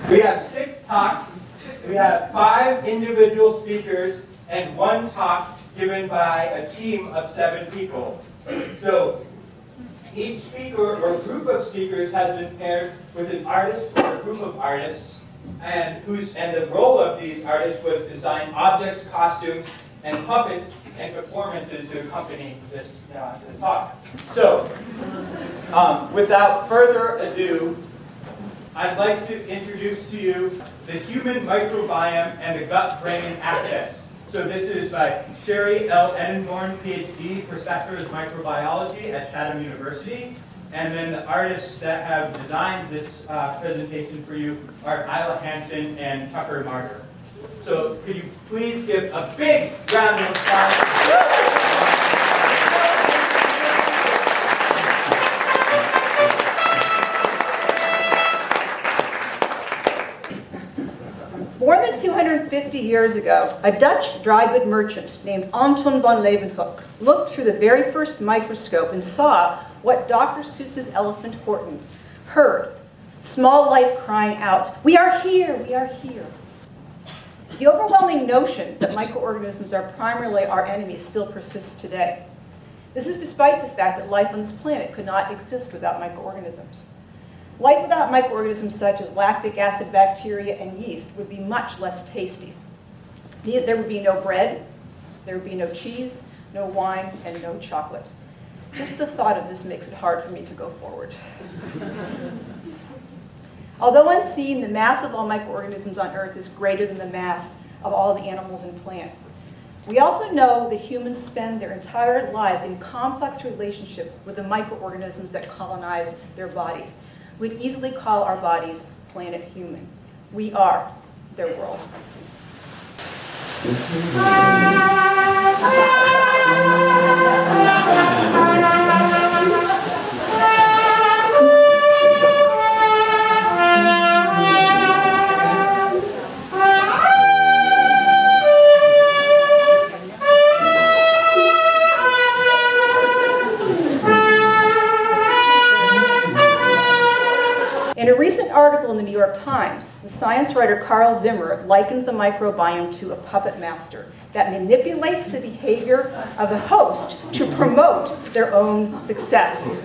We have 6 talks. We have 5 individual speakers and 1 talk given by a team of 7 people. So each speaker or group of speakers has been paired with an artist or a group of artists, and the role of these artists was to design objects, costumes, and puppets and performances to accompany this talk. So, without further ado, I'd like to introduce to you the human microbiome and the gut-brain axis. So this is by Sherry L. Enenborn, PhD, Professor of Microbiology at Chatham University. And then the artists that have designed this presentation for you are Isla Hansen and Tucker Marder. So could you please give a big round of applause? More than 250 years ago, a Dutch dry goods merchant named Anton van Leeuwenhoek looked through the very first microscope and saw what Dr. Seuss's elephant Horton heard, small life crying out, "We are here, we are here." The overwhelming notion that microorganisms are primarily our enemies still persists today. This is despite the fact that life on this planet could not exist without microorganisms. Life without microorganisms such as lactic acid bacteria and yeast would be much less tasty. There would be no bread, there would be no cheese, no wine, and no chocolate. Just the thought of this makes it hard for me to go forward. Although unseen, the mass of all microorganisms on Earth is greater than the mass of all the animals and plants. We also know that humans spend their entire lives in complex relationships with the microorganisms that colonize their bodies. We'd easily call our bodies planet human. We are their world. In a recent article in the New York Times, the science writer Carl Zimmer likened the microbiome to a puppet master that manipulates the behavior of the host to promote their own success.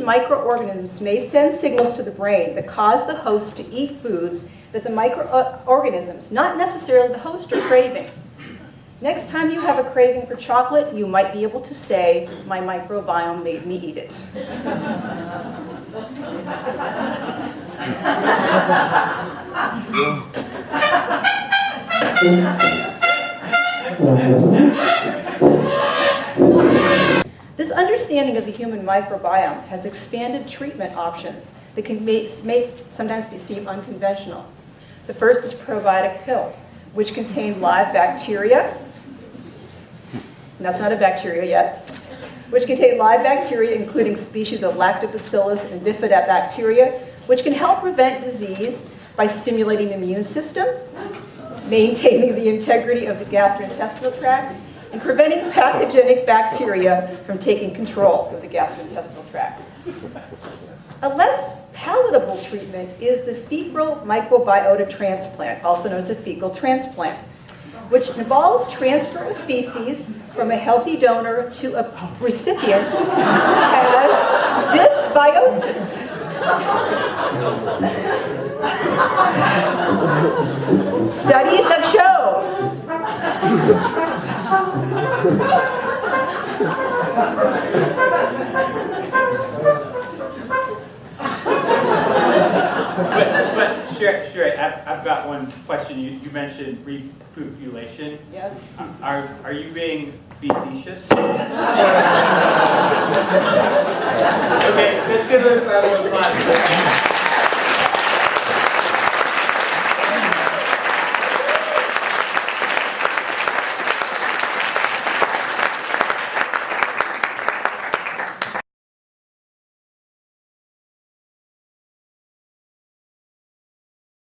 Microorganisms may send signals to the brain that cause the host to eat foods that the microorganisms, not necessarily the host, are craving. Next time you have a craving for chocolate, you might be able to say, "My microbiome made me eat it." This understanding of the human microbiome has expanded treatment options that can sometimes seem unconventional. The first is probiotic pills, which contain live bacteria. And that's not a bacteria yet. Which contain live bacteria, including species of lactobacillus and bifidobacteria, which can help prevent disease by stimulating the immune system, maintaining the integrity of the gastrointestinal tract, and preventing pathogenic bacteria from taking control of the gastrointestinal tract. A less palatable treatment is the fecal microbiota transplant, also known as a fecal transplant, which involves transfer of feces from a healthy donor to a recipient who has dysbiosis. Studies have shown But sure, I've got one question. You mentioned repopulation. Yes. Are you being facetious? Okay, let's give it a round of applause.